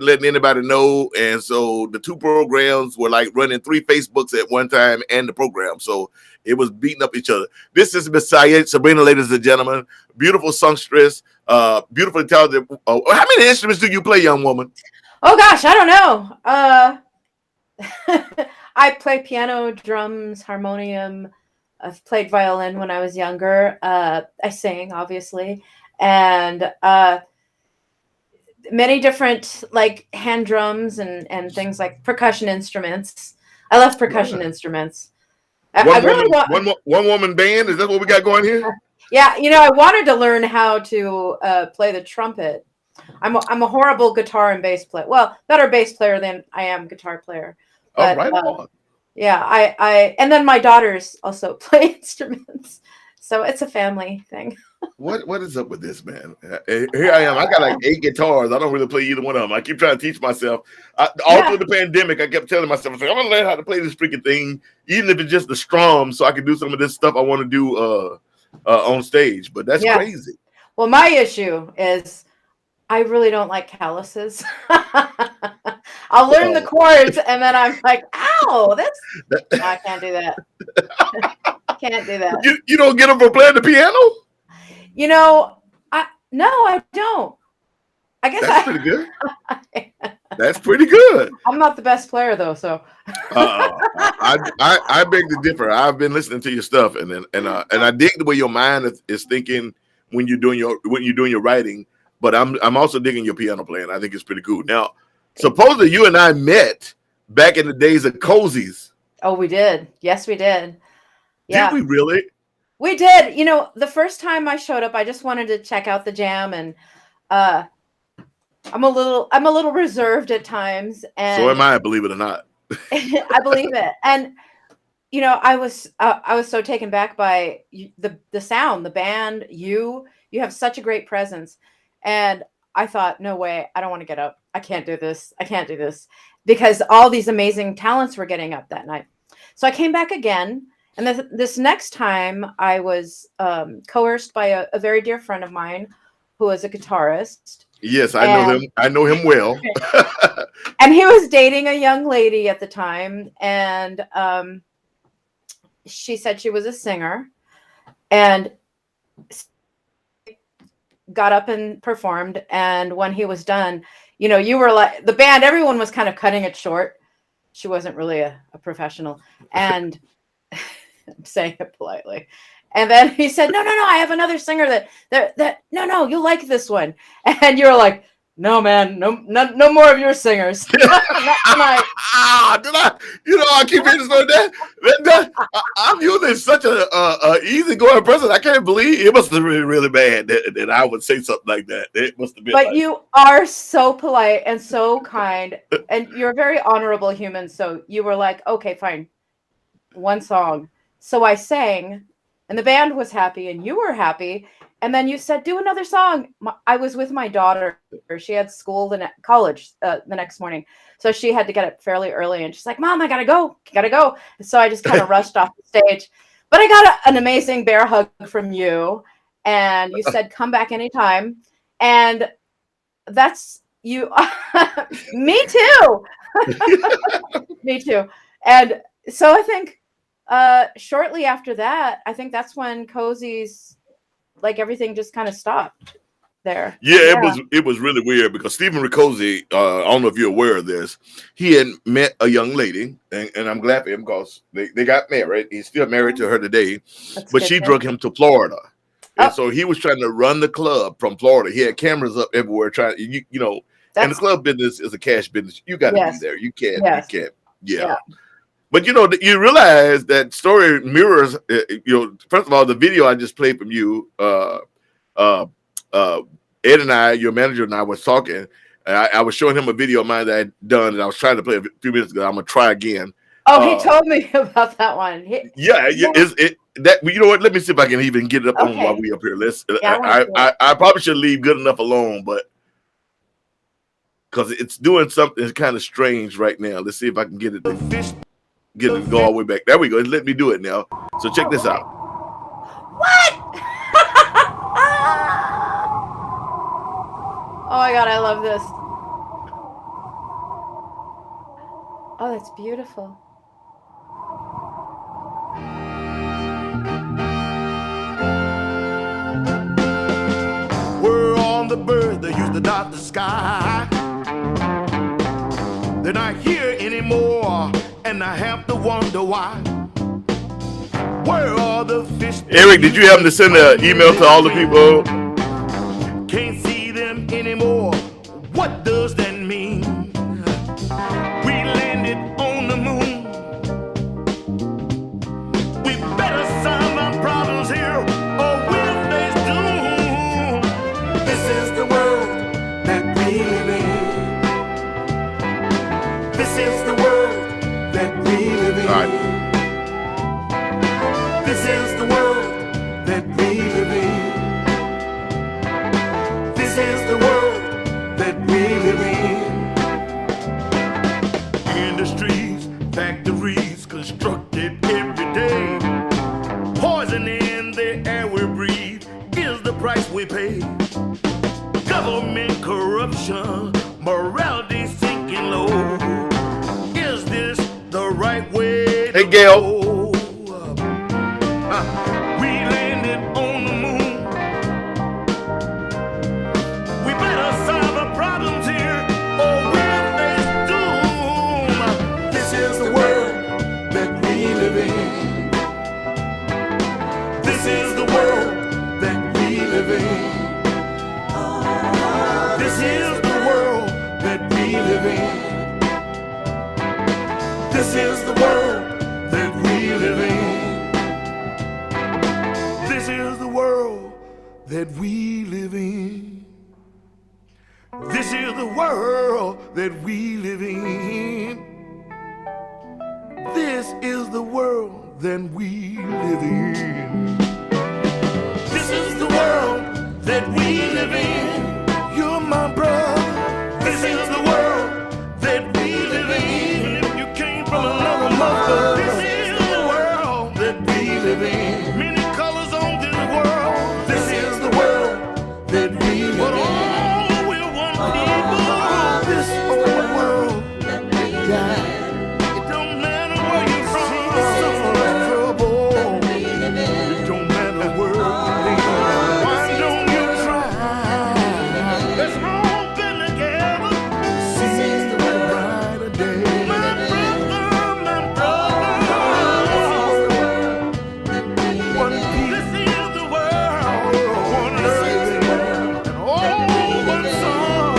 letting anybody know. And so the two programs were like running 3 Facebooks at one time and the program. So it was beating up each other. This is Miss Sayed Sabrina, ladies and gentlemen. Beautiful songstress, beautifully talented. How many instruments do you play, young woman? Oh gosh, I don't know. I play piano, drums, harmonium. I've played violin when I was younger. I sing, obviously, and many different like hand drums and things like percussion instruments. I love percussion instruments. I really want one woman band. Is that what we got going here? Yeah, I wanted to learn how to play the trumpet. I'm a horrible guitar and bass player. Well, better bass player than I am guitar player. But right on. yeah, I and then my daughters also play instruments, so it's a family thing. What is up with this, man? Here I am. I got like 8 guitars. I don't really play either one of them. I keep trying to teach myself. Through the pandemic, I kept telling myself, I'm gonna learn how to play this freaking thing, even if it's just the strum, so I can do some of this stuff I want to do on stage. But that's crazy. Well, my issue is I really don't like calluses. I'll learn the chords and then I'm like, ow, I can't do that. Can't do that. You don't get them for playing the piano? I don't. I guess that's pretty good. That's pretty good. I'm not the best player though, so I beg to differ. I've been listening to your stuff and I dig the way your mind is thinking when you're doing your writing. But I'm also digging your piano playing. I think it's pretty cool. Now, supposedly you and I met back in the days of Cozies. Oh, we did. Yes, we did. Yeah. Did we really? We did. The first time I showed up, I just wanted to check out the jam, and I'm a little reserved at times. And so am I, believe it or not. I believe it. And I was so taken back by the sound, the band. You have such a great presence. And I thought, no way, I don't want to get up. I can't do this. Because all these amazing talents were getting up that night. So I came back again. And this next time I was coerced by a very dear friend of mine who was a guitarist. Yes, know him. I know him well. And he was dating a young lady at the time. And she said she was a singer. And got up and performed, and when he was done, you were like the band, everyone was kind of cutting it short. She wasn't really a professional, and I'm saying it politely. And then he said, no, I have another singer that no, you'll like this one. And you're like, no, man, no more of your singers. I keep hearing that. I'm usually such a easygoing person. I can't believe it must have been really bad that I would say something like that. It must have been. But you are so polite and so kind, and you're a very honorable human. So you were like, okay, fine, one song. So I sang, and the band was happy, and you were happy. And then you said, do another song. I was with my daughter. She had college the next morning. So she had to get up fairly early. And she's like, Mom, I got to go. So I just kind of rushed off the stage. But I got an amazing bear hug from you. And you said, come back anytime. And that's you. Me too. Me too. And so I think shortly after that, I think that's when Cozy's, like everything just kind of stopped there. Yeah, it was really weird because Stephen Riccozzi, I don't know if you're aware of this, he had met a young lady, and I'm glad for him because they got married. He's still married to her today, but she drug him to Florida. And so he was trying to run the club from Florida. He had cameras up everywhere trying, and the club business is a cash business. You got to be there. You can't. Yeah. But you realize that story mirrors. First of all, the video I just played from you, Ed and I, your manager and I, was talking. I was showing him a video of mine that I'd done, and I was trying to play a few minutes ago. I'm gonna try again. Oh, he told me about that one. That you know what? Let me see if I can even get it up on while we up here. I probably should leave good enough alone, but because it's doing something kind of strange right now. Let's see if I can get it. Get it to go all the way back. There we go. Let me do it now. So check this out. What? Oh my God, I love this. Oh, that's beautiful. We're on the birds that used to dot the sky. They're not here anymore, and I have to wonder why. Where are the fish? Eric, did you happen to send an email to all the people? Can't see them anymore. What does that mean? We landed on the moon. We better solve our problems here, or we'll face doom. This is the world that we live in. This is the world that we live in. All right. This is the world that we live in. This is the world that we live in. Industries, factories constructed every day. Poison in the air we breathe is the price we pay. Government corruption, morality sinking low. Is this the right way to Hey, Gail. go? We landed on the moon. We better solve our problems here, or we'll face doom. This is the world that we live in. This is the world that we live in. This is the world that we live in. This is the world that we live in. This is the world that we live in. This is the world that we live in. This is the world that we live in. This is the world that we live in. You're my brother. This is the world that we live in. If you came from another mother, this is the world that we live in. Many colors on this world. This is the world that we live in. But all we're one people. This old world that we live in. It don't matter where you're from. Trouble. It don't matter where you live. Why don't you try? Let's all be together. See the brighter day. My brother, my brother. One piece. This is the world. One earth. And all one song.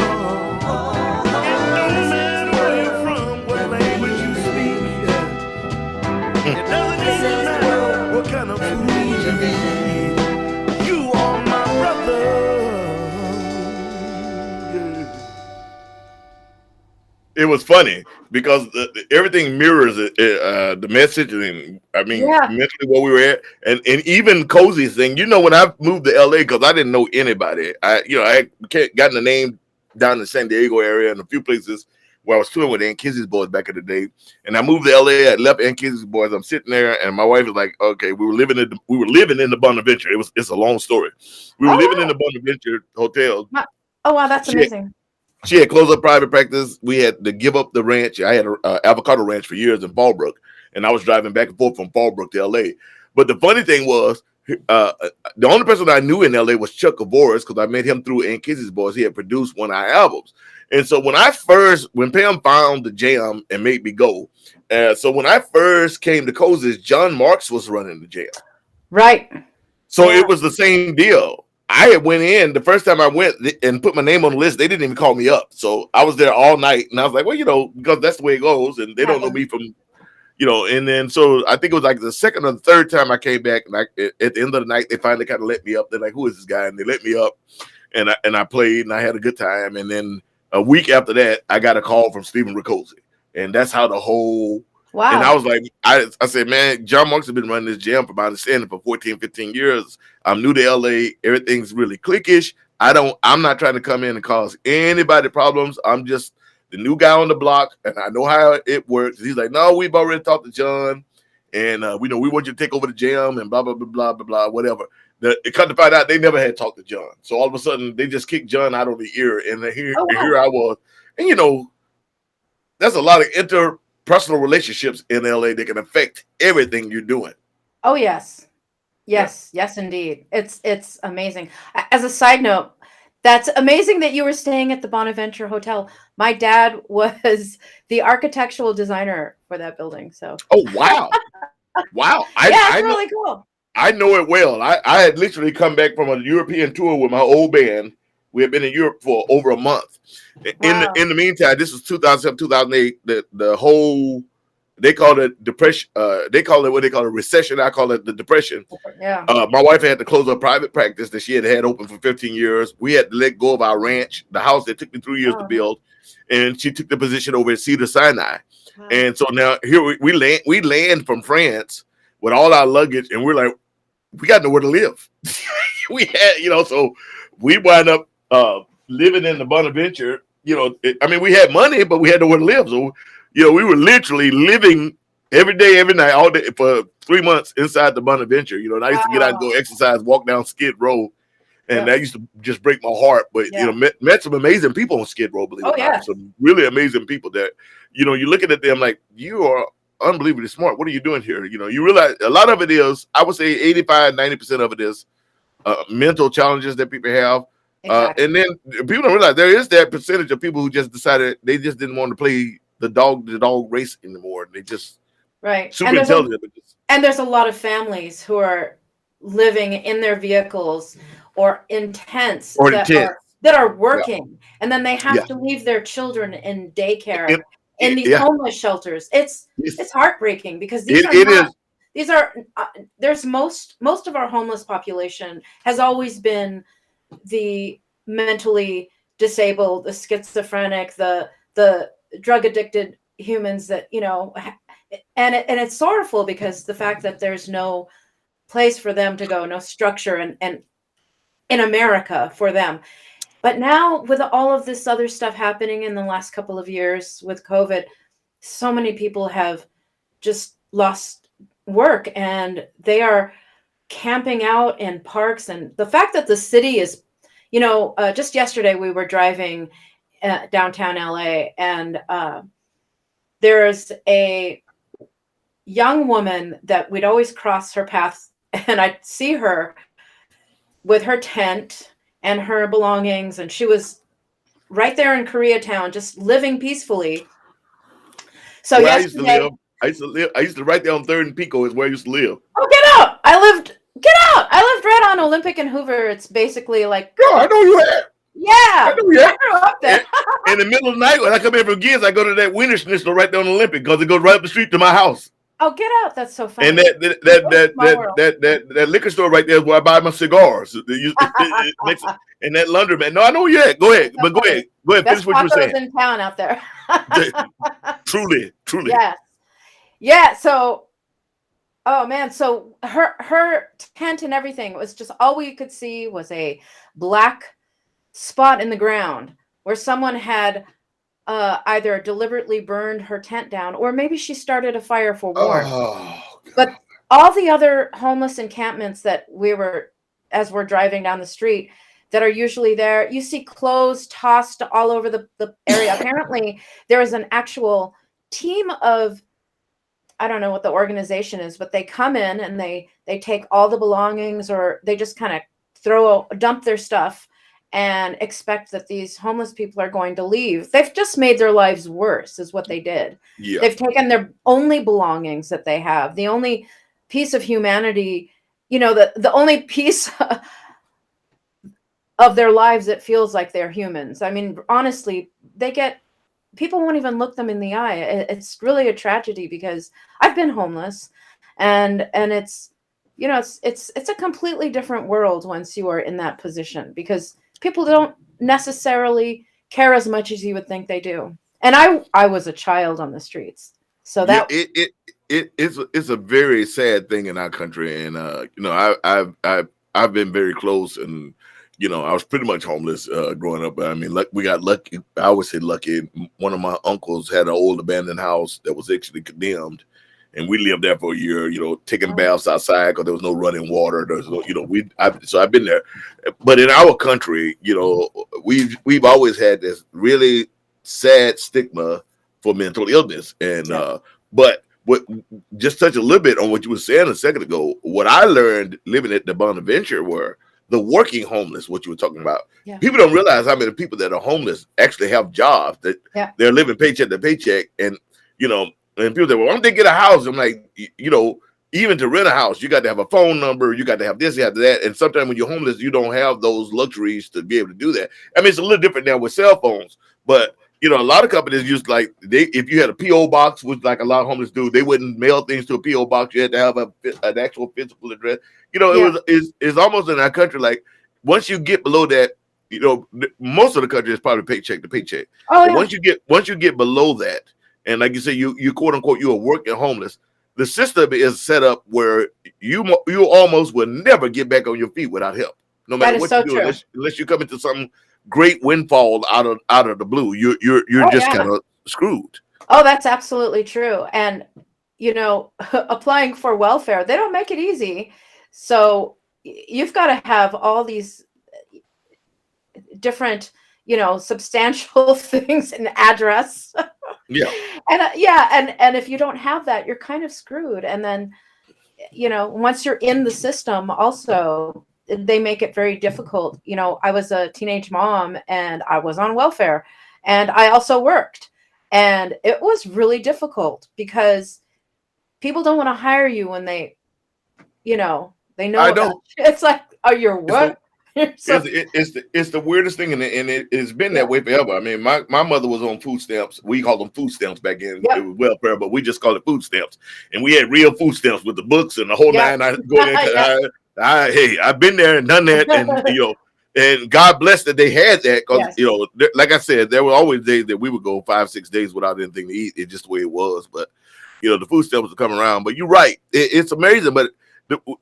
It don't matter where you're from, what language you speak. It doesn't even matter what kind of food you eat. You are my brother. Yeah. It was funny because everything mirrors the message, and I mean Yeah. mentally where we were at, and even Cozy's thing. You know, when I moved to LA, because I didn't know anybody, I had gotten a name down in the San Diego area and a few places where I was touring with Aunt Kizzy's boys back in the day. And I moved to LA. I left Aunt Kizzy's boys. I'm sitting there, and my wife was like, "Okay, we were living in the Bonaventure. It's a long story. We were Oh, living in wow. the Bonaventure hotel. Oh, wow, that's She had, amazing. she had closed up private practice. We had to give up the ranch. I had an avocado ranch for years in Fallbrook, and I was driving back and forth from Fallbrook to LA. But the funny thing was, the only person I knew in LA was Chuck Avoris, because I met him through Aunt Kizzy's boys. He had produced one of our albums. And so when Pam found the jam and made me go, so when I first came to Cozy's, John Marks was running the jam. Right. So Yeah. it was the same deal. I had went in the first time I went and put my name on the list. They didn't even call me up. So I was there all night, and I was like, well, because that's the way it goes, and they don't know me from, and then so I think it was like the second or the third time I came back, and at the end of the night, they finally kind of let me up. They're like, who is this guy? And they let me up, and I played, and I had a good time. And then a week after that, I got a call from Stephen Riccozzi, and that's how the whole. Wow. And I was like, I said, man, John Marks has been running this jam, from my understanding, for 14, 15 years. I'm new to LA. Everything's really cliquish. I'm not trying to come in and cause anybody problems. I'm just the new guy on the block, and I know how it works. He's like, no, we've already talked to John, and we want you to take over the jam, and blah, blah, blah, blah, blah, blah, whatever. It come to find out they never had talked to John. So all of a sudden, they just kicked John out of the ear, and here I was. And, that's a lot of personal relationships in LA that can affect everything you're doing. Oh yes. Yes, yes indeed. It's amazing. As a side note, that's amazing that you were staying at the Bonaventure Hotel. My dad was the architectural designer for that building. So Oh wow, wow! yeah, it's really cool. I know it well. I had literally come back from a European tour with my old band. We had been in Europe for over a month. Wow. In the meantime, this was 2007, 2008. The whole, they call it depression. They call it what they call a recession. I call it the depression. Yeah. My wife had to close her private practice that she had open for 15 years. We had to let go of our ranch, the house that took me 3 years to build, and she took the position over at Cedar Sinai. Wow. And so now here we land from France with all our luggage, and we're like, we got nowhere to live. We had, so we wind up living in the Bonaventure. We had money, but we had nowhere to live. So, we were literally living every day, every night, all day for 3 months inside the Bonaventure. And I used to get out and go exercise, walk down Skid Row, and that used to just break my heart. But met some amazing people on Skid Row, believe it or not. Some really amazing people that, you're looking at them like, you are unbelievably smart. What are you doing here? You realize a lot of it is, I would say 85-90% of it is mental challenges that people have. Exactly. And then people don't realize there is that percentage of people who just decided they just didn't want to play the dog race anymore. They just super intelligent. And there's a lot of families who are living in their vehicles or in tents that are working, and then they have to leave their children in daycare in these homeless shelters. It's heartbreaking because there's most of our homeless population has always been the mentally disabled, the schizophrenic, the drug addicted humans that, and it's sorrowful because the fact that there's no place for them to go, no structure and in America for them. But now with all of this other stuff happening in the last couple of years with COVID, so many people have just lost work and they are camping out in parks. And the fact that the city is, just yesterday we were driving downtown LA, and there's a young woman that we'd always cross her path, and I'd see her with her tent and her belongings, and she was right there in Koreatown just living peacefully. So yesterday, I used to right there on 3rd and Pico is where I used to live. Oh, get out! I lived right on Olympic and Hoover. It's basically like, I know you had. Yeah, I grew up there. In the middle of the night when I come in from gigs, I go to that Winter Schnitzel right there on Olympic because it goes right up the street to my house. Oh, get out! That's so funny. And that liquor store right there is where I buy my cigars. And that laundromat. No, I know you had. Go ahead, but go ahead. Finish what you were saying. In town out there. Truly. Yes. Yeah. So, oh man. So her tent and everything was just all we could see was a black spot in the ground where someone had either deliberately burned her tent down, or maybe she started a fire for warmth. Oh, but all the other homeless encampments that as we're driving down the street, that are usually there, you see clothes tossed all over the area. Apparently, there is an actual team of, I don't know what the organization is, but they come in and they take all the belongings, or they just kind of dump their stuff and expect that these homeless people are going to leave. They've just made their lives worse is what they did. Yeah. They've taken their only belongings that they have, the only piece of humanity, the only piece of their lives that feels like they're humans. I mean, honestly, people won't even look them in the eye. It's really a tragedy because I've been homeless, and it's, it's a completely different world once you are in that position, because people don't necessarily care as much as you would think they do. And I was a child on the streets. So that it's a very sad thing in our country. And I've been very close, and I was pretty much homeless growing up. I mean, we got lucky. I always say lucky. One of my uncles had an old abandoned house that was actually condemned, and we lived there for a year. Taking baths outside because there was no running water. There's no, so I've been there. But in our country, we've always had this really sad stigma for mental illness. And Yeah. but what, just touch a little bit on what you were saying a second ago. What I learned living at the Bonaventure were the working homeless. What you were talking about. Yeah. People don't realize how many people that are homeless actually have jobs, that Yeah. they're living paycheck to paycheck. And you know, and people say, well, why don't they get a house? I'm like, you know, even to rent a house, you got to have a phone number, you got to have this, you have that. And sometimes when you're homeless, you don't have those luxuries to be able to do that. I mean, it's a little different now with cell phones, but you know, a lot of companies use like if you had a PO box, which like a lot of homeless do, they wouldn't mail things to a PO box. You had to have an actual physical address. You know, Yeah. it's almost in our country like once you get below that, you know, most of the country is probably paycheck to paycheck. Oh But yeah. once you get below that, and like you say, you quote unquote you are working homeless. The system is set up where you almost will never get back on your feet without help, no That matter is what you so do, true. unless you come into some great windfall out of the blue. You're Oh just yeah. kind of screwed. Oh, that's absolutely true. And you know, applying for welfare, they don't make it easy. So you've got to have all these different, you know, substantial things, an address. Yeah, And yeah, and if you don't have that, you're kind of screwed. And then, you know, once you're in the system, also they make it very difficult. You know, I was a teenage mom and I was on welfare, and I also worked, and it was really difficult because people don't want to hire you when they, you know, they know I about know. you. It's like, oh, you're It's the what? So it's the weirdest thing, and it's been yeah, that way forever. I mean, my mother was on food stamps. We called them food stamps back then. It yep, was welfare, but we just called it food stamps. And we had real food stamps with the books and the whole yep, nine. I go there yep, because hey, I've been there and done that, and you know, and God bless that they had that because yes, you know, like I said, there were always days that we would go 5-6 days without anything to eat. It's just the way it was. But you know, the food stamps would come around. But you're right, it's amazing. But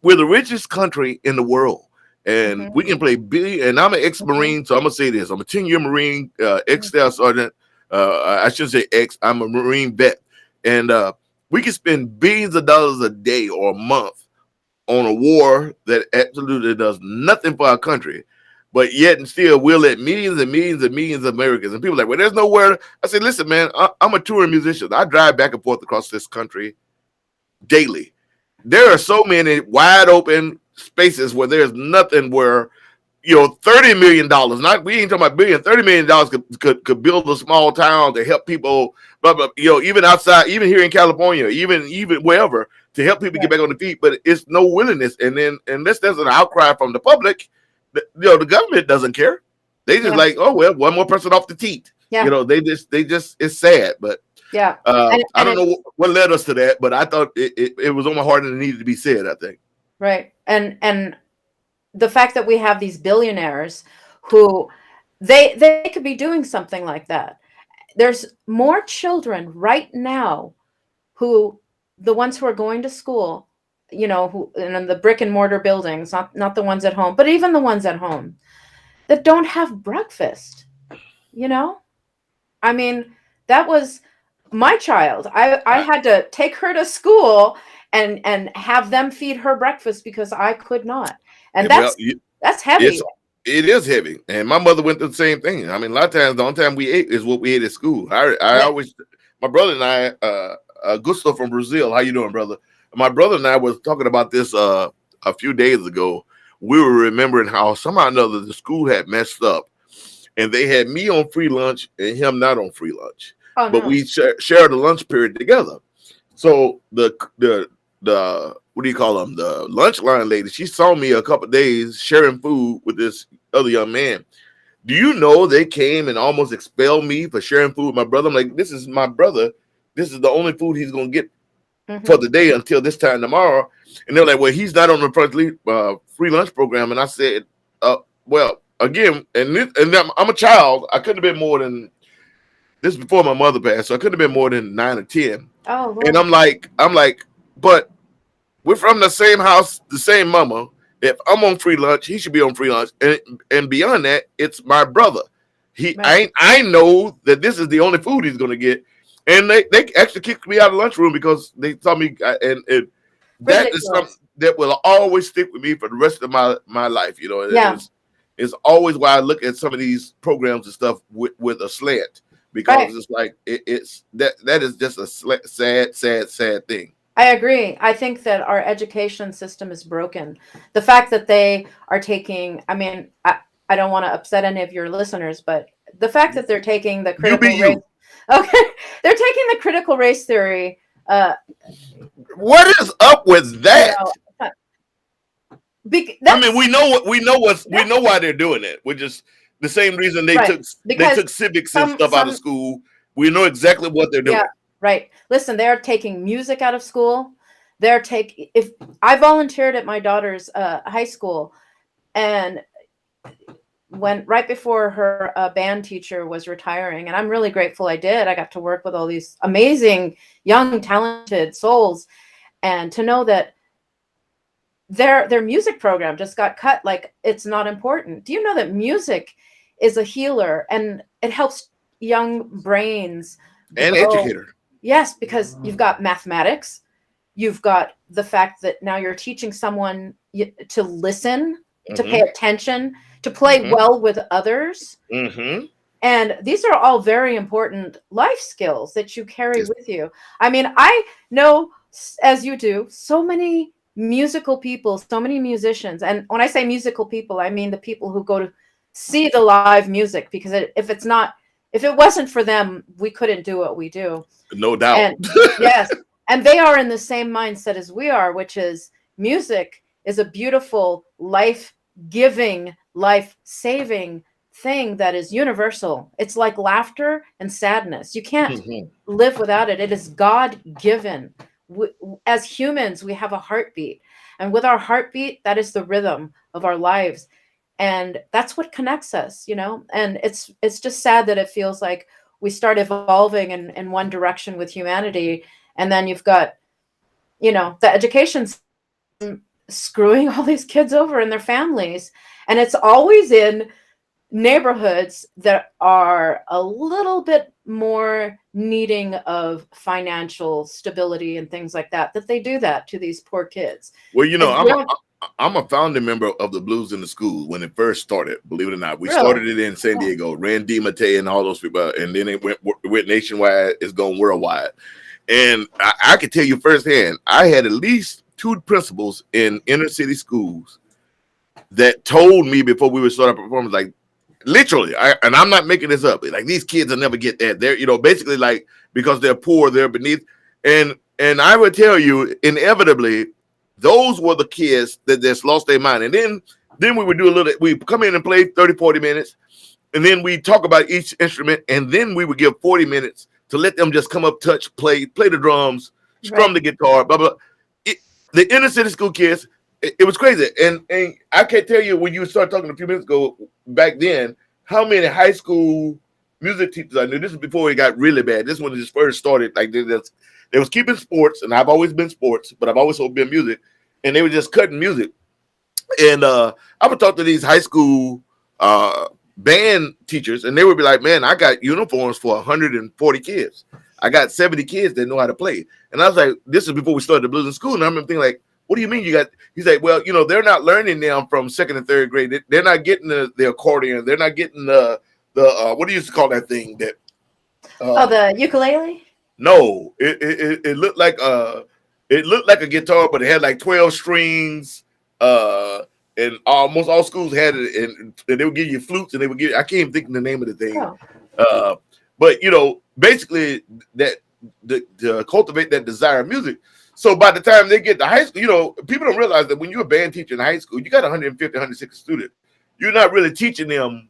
we're the richest country in the world. And hmm we can play big. And I'm an hmm ex-Marine, so I'm gonna say this: I'm a 10-year Marine, ex-staff hmm sergeant. I should say ex. I'm a Marine vet, and we can spend billions of dollars a day or a month on a war that absolutely does nothing for our country, but yet and still we'll let millions and millions and millions of Americans and people are like, well, there's nowhere. I say, listen, man, I'm a touring musician. I drive back and forth across this country daily. There are so many wide open spaces where there's nothing where you know $30 million, not we ain't talking about billion, $30 million could build a small town to help people, but you know, even outside, even here in California, even wherever, to help people get right, back on the feet, but it's no willingness. And then unless there's an outcry from the public, you know, the government doesn't care. They just yeah, like, oh well, one more person off the teat. You yeah, know, they just it's sad. But yeah, I and don't it's know what led us to that, but I thought it was on my heart and it needed to be said, I think. right, and the fact that we have these billionaires who they could be doing something like that. There's more children right now who the ones who are going to school, you know, who in the brick and mortar buildings, not the ones at home, but even the ones at home that don't have breakfast, you know? I mean, that was my child. I I, had to take her to school and have them feed her breakfast because I could not. And well, that's heavy. it's it is heavy, and my mother went through the same thing. I mean, a lot of times the only time we ate is what we ate at school. I Yeah. always, my brother and I, Gusto from Brazil. How you doing, brother? My brother and I was talking about this a few days ago. We were remembering how somehow or another the school had messed up, and they had me on free lunch and him not on free lunch, Oh but no. we shared a lunch period together. So the what do you call them? The lunch line lady. She saw me a couple of days sharing food with this other young man. Do you know they came and almost expelled me for sharing food with my brother? I'm like, this is my brother. This is the only food he's gonna get for Hmm. the day until this time tomorrow. And they're like, well, he's not on the free lunch program. And I said, well, again, and I'm a child. I couldn't have been more than this is before my mother passed, so I couldn't have been more than 9 or 10. Oh And Lord. I'm like, but we're from the same house, the same mama. If I'm on free lunch, he should be on free lunch. And beyond that, it's my brother. Right. I know that this is the only food he's gonna get. And they actually kicked me out of the lunchroom because they told me and that is something Ridiculous. that will always stick with me for the rest of my life. Yeah. It's always why I look at some of these programs and stuff with a slant because it's like it's that is just a sad thing. I agree. I think that our education system is broken. The fact that they are taking, I mean, I don't want to upset any of your listeners, but the fact that they're taking the You be critical race, you. okay, they're taking the critical race theory, What is up with you that? know, I mean, we know why they're doing it. Which is the same reason they right, because took civics and some, stuff out of school. We know exactly what they're doing. yeah, right. Listen, they're taking music out of school. If I volunteered at my daughter's high school, and when right before her band teacher was retiring, and I'm really grateful I did. I got to work with all these amazing young talented souls, and to know that their music program just got cut like it's not important. Do you know that music is a healer and it helps young brains And grow? educator. Yes, because you've got mathematics, you've got the fact that now you're teaching someone to listen, to pay attention, to play well with others. And these are all very important life skills that you carry with you. I mean, I know, as you do, so many musical people, so many musicians. And when I say musical people, I mean the people who go to see the live music, because if it wasn't for them, we couldn't do what we do. No doubt. And yes, and they are in the same mindset as we are, which is music is a beautiful, life-giving, life-saving thing that is universal. It's like laughter and sadness. You can't live without it. It is God-given. As humans, we have a heartbeat. And with our heartbeat, that is the rhythm of our lives. And that's what connects us, and it's just sad that it feels like we start evolving in one direction with humanity, and then you've got the education system screwing all these kids over and their families, and it's always in neighborhoods that are a little bit more needing of financial stability and things like that they do that to these poor kids. Well, I'm a founding member of the Blues in the School when it first started. Believe it or not, we started it in San Diego. Randy Mate and all those people, and then it went nationwide. It's going worldwide. And I can tell you firsthand, I had at least 2 principals in inner city schools that told me before we would start our performance, like literally, and I'm not making this up. Like, these kids will never get that. They're basically like, because they're poor, they're beneath. And I would tell you, inevitably, those were the kids that just lost their mind. And then we would do we come in and play 30, 40 minutes. And then we talk about each instrument. And then we would give 40 minutes to let them just come up, touch, play the drums, strum the guitar, blah, blah. The inner city school kids, it was crazy. And I can't tell you, when you started talking a few minutes ago, back then, how many high school music teachers I knew. This is before it got really bad. This one just first started. Like, they was keeping sports, and I've always been sports, but I've always been music, and they were just cutting music. And I would talk to these high school band teachers, and they would be like, "Man, I got uniforms for 140 kids. I got 70 kids that know how to play." And I was like, "This is before we started the blues in school." And I remember thinking, like, "What do you mean you got?" He's like, "Well, they're not learning them from 2nd and 3rd grade. They're not getting the accordion. They're not getting the what do you used to call that thing that?" The ukulele. No, it looked like a guitar, but it had like 12 strings. And almost all schools had it, and they would give you flutes, and they would give. I can't even think of the name of the thing. Oh. But basically that to cultivate that desire of music. So by the time they get to high school, people don't realize that when you're a band teacher in high school, you got 150, 160 students. You're not really teaching them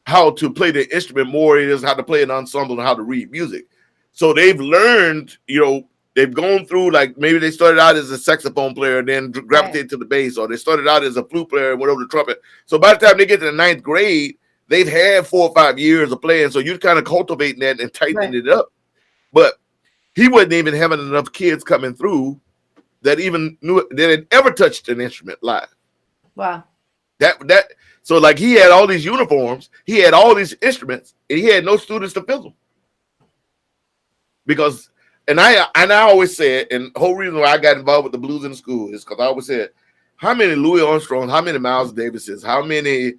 how to play the instrument more. It is how to play an ensemble and how to read music. So they've learned, they've gone through, like, maybe they started out as a saxophone player and then gravitated to the bass, or they started out as a flute player and went over the trumpet. So by the time they get to the 9th grade, they've had 4 or 5 years of playing. So you're kind of cultivating that and tightening it up. But he wasn't even having enough kids coming through that even knew that had ever touched an instrument live. Wow. So, like, he had all these uniforms, he had all these instruments, and he had no students to fill them. Because, and I always said, and the whole reason why I got involved with the blues in the school is because I always said, how many Louis Armstrongs, how many Miles Davises, how many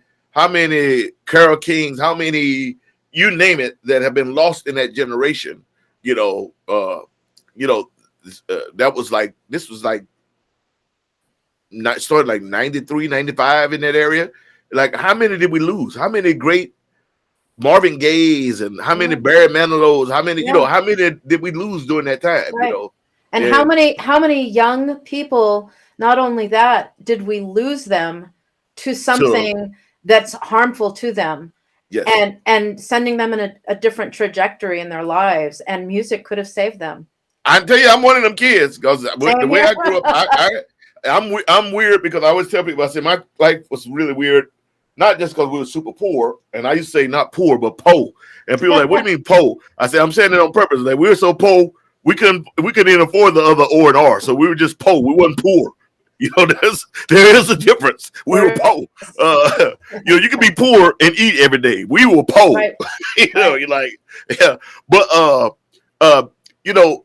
Carole Kings, how many, you name it, that have been lost in that generation. You know, you know, that was like, this was like, not started like 93, 95 in that area. Like, how many did we lose? How many great Marvin Gaye's and how many Barry Manilow's? How many, you know, how many did we lose during that time? Right. You know, and how many young people? Not only that, did we lose them to something that's harmful to them, and sending them in a different trajectory in their lives, and music could have saved them. I tell you, I'm one of them kids, because the way I grew up, I'm weird, because I always tell people, I say my life was really weird, not just because we were super poor, and I used to say not poor, but po. And people are like, what do you mean po? I say, I'm saying it on purpose. Like, we were so po, we couldn't even afford the other O and R, so we were just po. We wasn't poor. You know, there is a difference. We were po. You know, you can be poor and eat every day. We were po. Right. You know, you're like, yeah. But you know,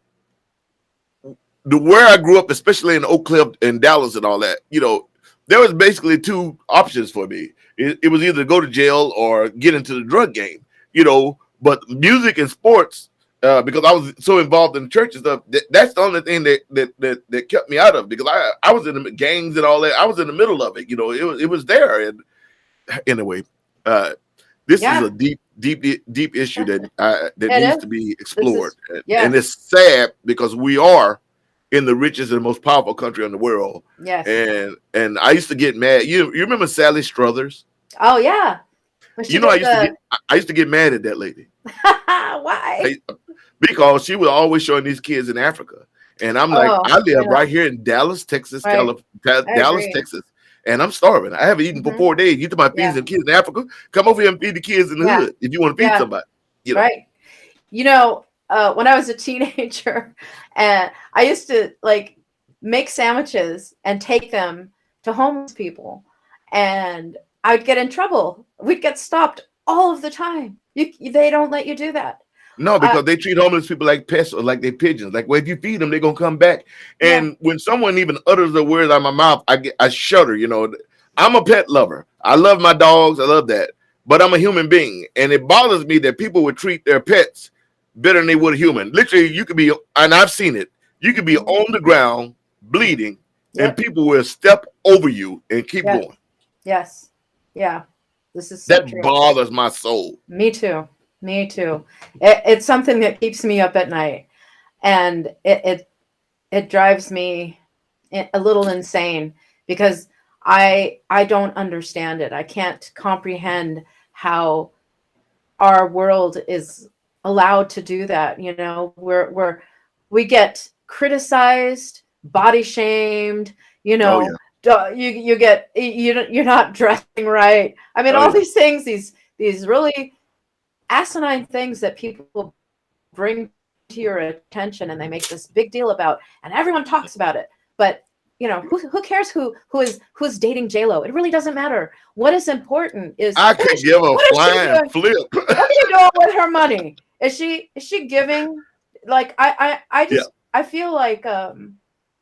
where I grew up, especially in Oak Cliff and Dallas and all that, you know, there was basically two options for me. It was either go to jail or get into the drug game, you know. But music and sports, because I was so involved in church and stuff, that's the only thing that kept me out of, because I was in the gangs and all that. I was in the middle of it, you know. It was there. And anyway, this is a deep issue that needs to be explored. And it's sad, because we are in the richest and most powerful country in the world. Yes. And I used to get mad. You remember Sally Struthers? Oh yeah. You know, I used to get mad at that lady. Why? Because she was always showing these kids in Africa. And I'm like, I live right here in Dallas, Texas, Dallas, Texas, and I'm starving. I haven't eaten for 4 days. You talking about feeding some kids in Africa? Come over here and feed the kids in the hood if you want to feed somebody. You know? Right. You know, when I was a teenager, and I used to like make sandwiches and take them to homeless people, and I would get in trouble. We'd get stopped all of the time. They don't let you do that. No, because they treat homeless people like pests or like they pigeons. Like, well, if you feed them, they're gonna come back. And when someone even utters the words out of my mouth, I shudder. You know, I'm a pet lover. I love my dogs. I love that. But I'm a human being, and it bothers me that people would treat their pets better than they would a human. Literally, you could be, and I've seen it. You could be on the ground bleeding, and people will step over you and keep going. Yes. Yeah. This is so that true. Bothers my soul. Me too. Me too. It's something that keeps me up at night, and it drives me a little insane, because I don't understand it. I can't comprehend how our world is allowed to do that. You know, we get criticized, body shamed. You know, you're not dressing right. I mean, all these things, these really asinine things that people bring to your attention, and they make this big deal about, and everyone talks about it. But you know, who cares who's dating J-Lo? It really doesn't matter. What is important is I could give a flying flip. What are you doing with her money? Is she giving? Like I feel like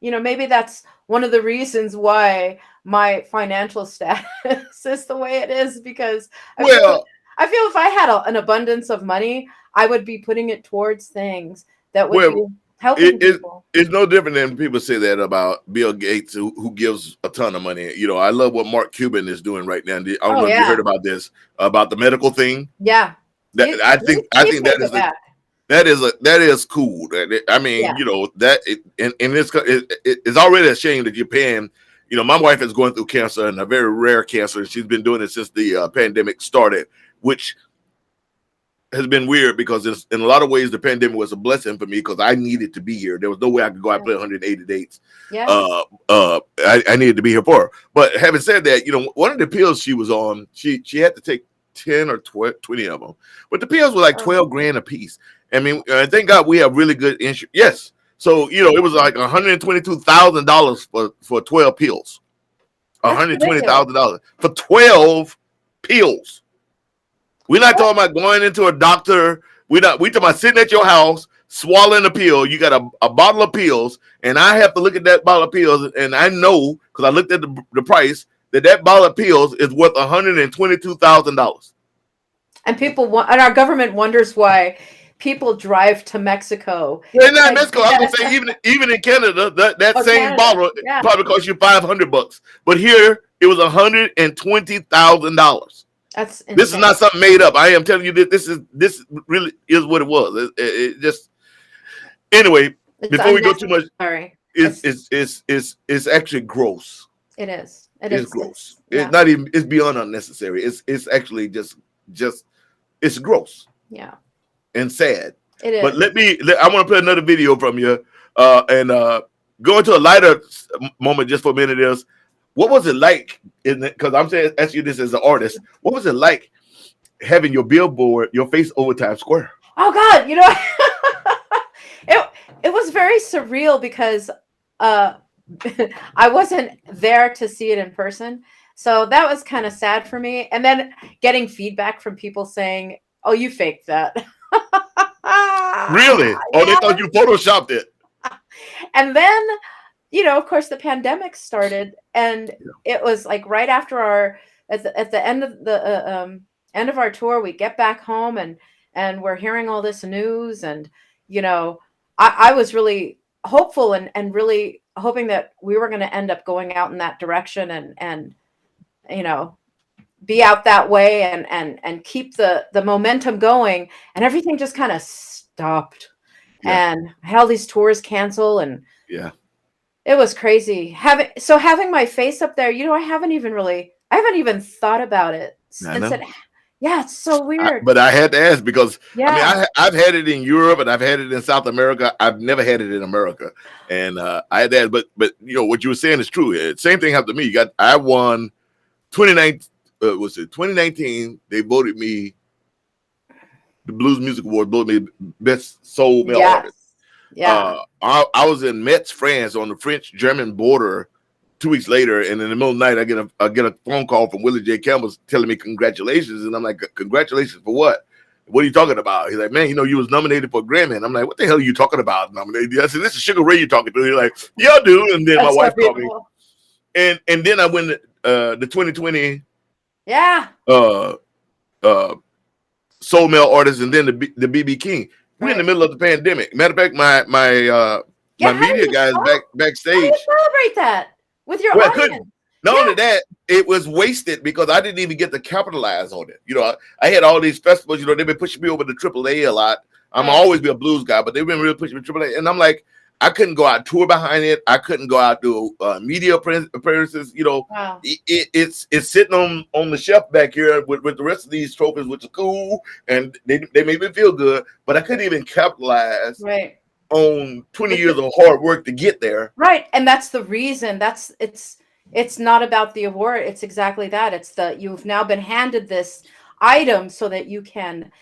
you know, maybe that's one of the reasons why my financial status is the way it is, because I feel if I had an abundance of money, I would be putting it towards things that would be helping people. It's no different than people say that about Bill Gates, who gives a ton of money. You know, I love what Mark Cuban is doing right now. I don't know if you heard about this, about the medical thing. Yeah. I think that is cool. I mean, you know, that it's already a shame that you're paying. You know, my wife is going through cancer, and a very rare cancer. She's been doing it since the pandemic started, which has been weird, because in a lot of ways the pandemic was a blessing for me, because I needed to be here. There was no way I could go out and play 180 dates. I needed to be here for her. But having said that, you know, one of the pills she was on, she had to take 10 or 20 of them, but the pills were like 12 grand a piece. I mean, thank God we have really good insurance. Yes. So, you know, it was like $122,000 for 12 pills. $120,000 for 12 pills. We're not talking about going into a doctor. We talking about sitting at your house, swallowing a pill. You got a bottle of pills, and I have to look at that bottle of pills, and I know, because I looked at the price, that bottle of pills is worth $122,000. And and our government wonders why people drive to Mexico. Well, not in Like, Mexico. I was gonna say even in Canada, that oh, same Canada. bottle Yeah. probably cost you $500. But here it was $120,000. That's insane. This is not something made up. I am telling you that this really is what it was. It just anyway. It's Before we go too much, sorry. it's actually gross. It is. It's gross. It's not even. It's beyond unnecessary. It's actually just it's gross. Yeah. And sad. It is. But I want to play another video from you and go into a lighter moment just for a minute. Is what was it like? Because I'm saying, ask you this as an artist. What was it like having your billboard, your face over Times Square? Oh God, it was very surreal because I wasn't there to see it in person, so that was kind of sad for me. And then getting feedback from people saying, "Oh, you faked that." Really? Oh, they thought you photoshopped it. And then, of course, the pandemic started, and it was like right after at the end of the end of our tour, we get back home and we're hearing all this news, and I was really hopeful and really hoping that we were going to end up going out in that direction and be out that way and keep the momentum going, and everything just kind of stopped. And I had all these tours cancel, and it was crazy having my face up there. I haven't even thought about it and said, yeah, it's so weird. But I had to ask because I mean I've had it in Europe and I've had it in South America. I've never had it in America, and I had that. But what you were saying is true. Same thing happened to me. I won 2019. Was it 2019? They voted me the Blues Music Award, voted me best soul male artist. Yeah. I was in Metz, France, on the French-German border. 2 weeks later, and in the middle of the night, I get a phone call from Willie J. Campbell telling me congratulations, and I'm like, congratulations for what? What are you talking about? He's like, man, you was nominated for a Grammy, and I'm like, what the hell are you talking about? Nominated? I said, this is Sugar Ray you're talking to. He's like, yeah, I do. And then my wife called me, and then I went the 2020 Soul Male Artist, and then the BB King. We're in the middle of the pandemic. Matter of fact, my media guys backstage. How do you celebrate that with your audience? Not only that, it was wasted because I didn't even get to capitalize on it. I had all these festivals. They've been pushing me over to AAA a lot. I'm always be a blues guy, but they've been really pushing me to AAA, and I'm like, I couldn't go out tour behind it. I couldn't go out do media appearances. Wow. It's sitting on the shelf back here with the rest of these trophies, which are cool, and they made me feel good. But I couldn't even capitalize on 20 years of hard work to get there. Right, and that's the reason. It's not about the award. It's exactly that. It's you've now been handed this item so that you can,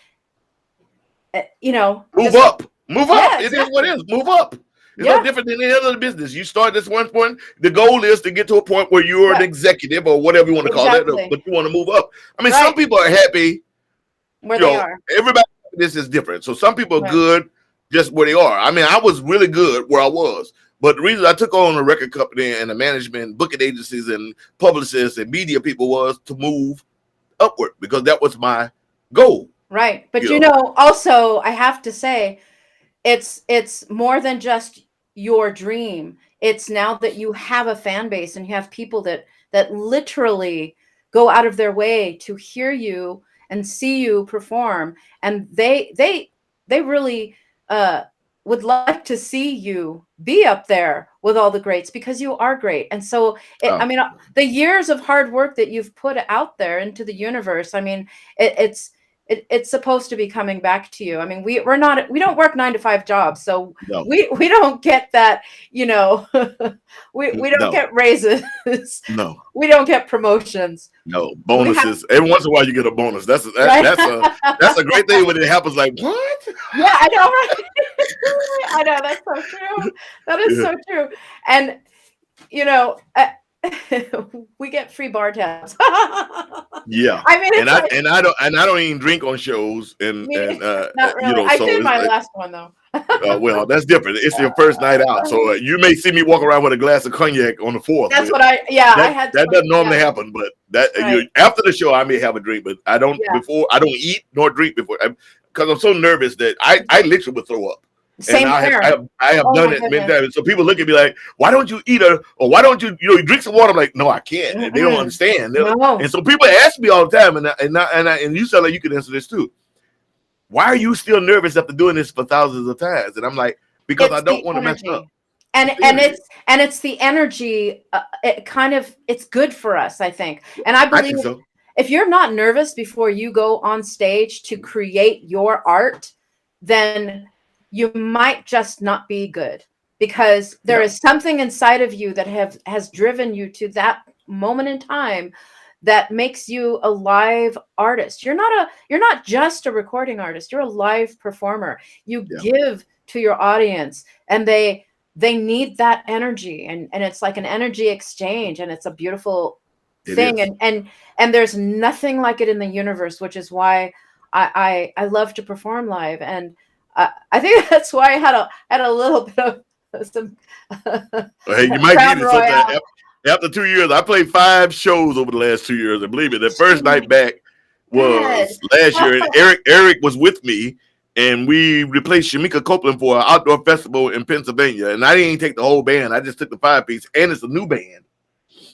move up. Yeah, It is what it is. Move up. It's no different than any other business. You start this one point. The goal is to get to a point where you're an executive or whatever you want to call it, but you want to move up. I mean, some people are happy where they are. Everybody, this is different. So some people are good just where they are. I mean, I was really good where I was, but the reason I took on a record company and the management, booking agencies, and publicists and media people was to move upward because that was my goal. Right, but also I have to say, it's more than just your dream. It's now that you have a fan base and you have people that literally go out of their way to hear you and see you perform, and they really would like to see you be up there with all the greats because you are great. And so I mean, the years of hard work that you've put out there into the universe, I mean, it's supposed to be coming back to you. I mean, we don't work 9-to-5 jobs, so we don't get that, we don't get raises. No, we don't get promotions. No bonuses. Every once in a while you get a bonus. That's a great thing when it happens. Like what? Yeah, I know, right? I know, that's so true. That is so true. And we get free bar tabs. Yeah, I mean, it's like and I don't even drink on shows, and me, and not you really. know, I so did it's my like, last one though. well, that's different. It's your first night out, so you may see me walk around with a glass of cognac on the fourth, That's but what I. Yeah, I had that some. doesn't normally Yeah, happen. But that right. after the show, I may have a drink, but I don't Yeah, before. I don't eat nor drink before, because I'm so nervous that I literally would throw up. And same here. I have Oh done my it many goodness. times. So people look at me like, why don't you eat or why don't you drink some water? I'm like, no, I can't. And they don't Mm-mm. understand. No, And so people ask me all the time, and you sound like you can answer this too. Why are you still nervous after doing this for thousands of times? And I'm like, because I it's don't the want to mess up. energy, and It's the energy. it's the energy. It's good for us, I think. And I I believe think so. if you're not nervous before you go on stage to create your art, then you might just not be good, because there Yeah. is something inside of you that has driven you to that moment in time that makes you a live artist. You're not just a recording artist, you're a live performer. You Yeah. give to your audience, and they need that energy, and it's like an energy exchange, and it's a beautiful It thing. is. And there's nothing like it in the universe, which is why I love to perform live. And I think that's why I had a little bit of some Hey, you might Crown need it sometime. Royale. After 2 years, I played 5 shows over the last 2 years. And believe me, the first night back Good. was last year. And Eric was with me, and we replaced Shamika Copeland for an outdoor festival in Pennsylvania. And I didn't take the whole band. I just took the 5-piece, and it's a new band.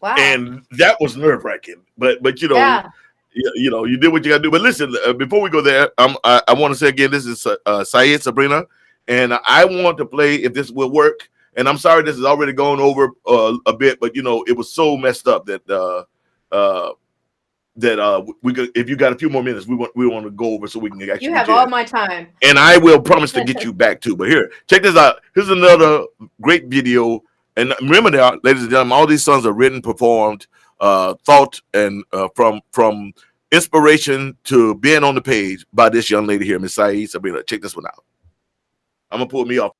Wow. And that was nerve-wracking. But Yeah. you did what you got to do. But listen, before we go there, I want to say again, this is Sayed Sabrina, and I want to play, if this will work. And I'm sorry this is already gone over a bit, but it was so messed up that we could, if you got a few more minutes, we want to go over so we can actually You have all my time. and I will promise to get you back too. But here, check this out. Here's another great video. And remember now, ladies and gentlemen, all these songs are written, performed, thought, and from inspiration to being on the page by this young lady here, Miss Sayed Sabrina. Check this one out. I'm gonna pull me off.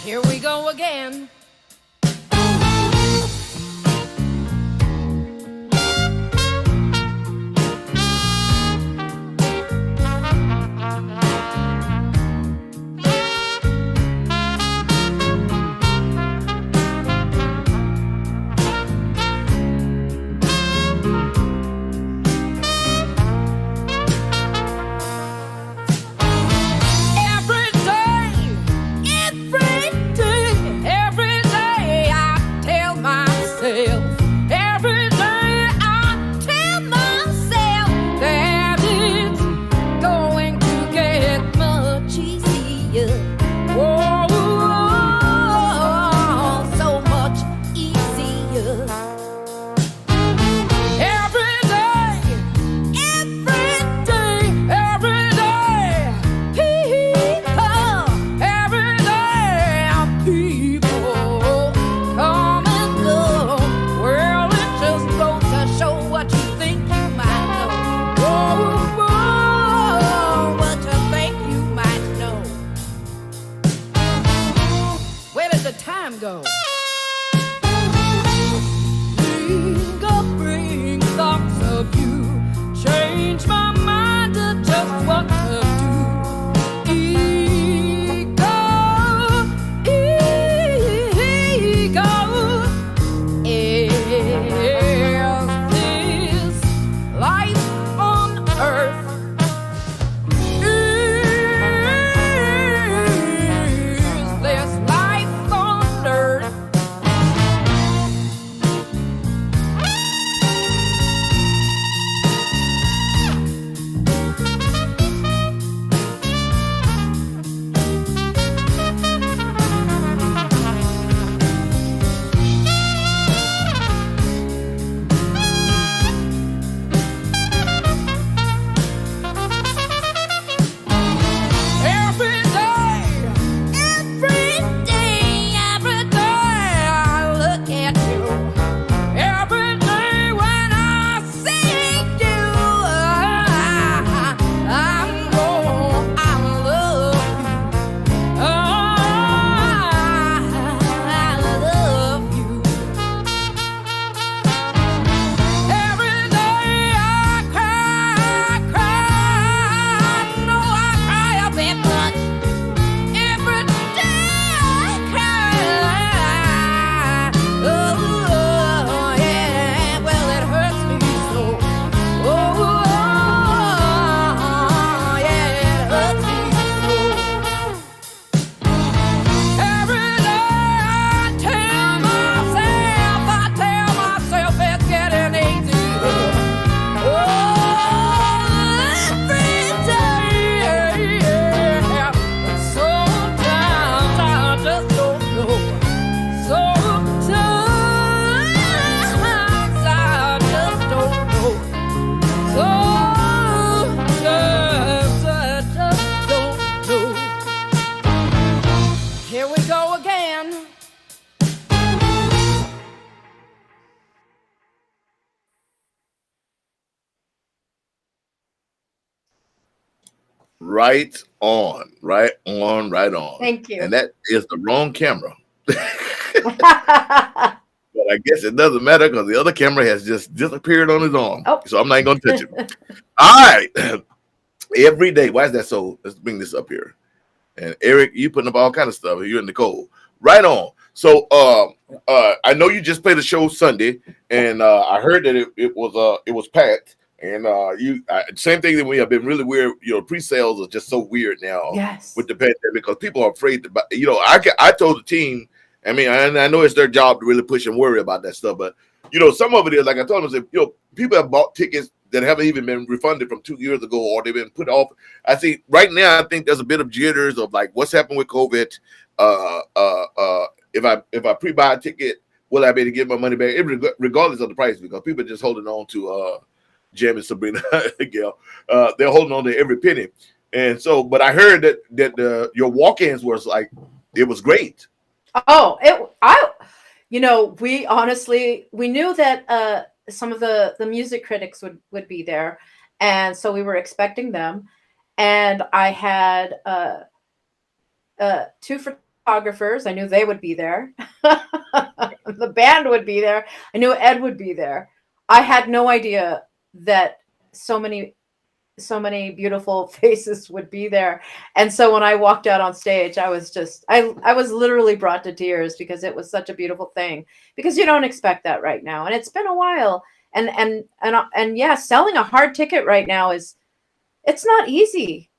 Here we go again. Go. Lingering thoughts of you change my mind to just what to do. Ego, is this life on earth? Is this life on earth? Here we go again. Right on, right on, right on. Thank you. And that is the wrong camera. But I guess it doesn't matter because the other camera has just disappeared on his arm. Oh. So I'm not going to touch it. All right. Every day. Why is that so? Let's bring this up here. And Eric, you putting up all kind of stuff. You and Nicole. Right on. So I know you just played a show Sunday, and I heard that it was packed. And same thing that we have been really weird. Pre-sales are just so weird now. Yes. With the pandemic because people are afraid to buy. I told the team. I mean, I know it's their job to really push and worry about that stuff, but some of it is like I told them, people have bought tickets that haven't even been refunded from 2 years ago, or they've been put off. I see right now. I think there's a bit of jitters of like what's happened with COVID. If I pre-buy a ticket, will I be able to get my money back? Regardless of the price, because people are just holding on to Jam and Sabrina, Gail. They're holding on to every penny, and so. But I heard that your walk-ins was like it was great. Oh, we knew that some of the music critics would be there, and so we were expecting them. And I had 2 photographers. I knew they would be there. The band would be there. I knew Ed would be there. I had no idea that so many beautiful faces would be there. And so when I walked out on stage, I was literally brought to tears because it was such a beautiful thing, because you don't expect that right now. And it's been a while. And yeah, selling a hard ticket right now it's not easy.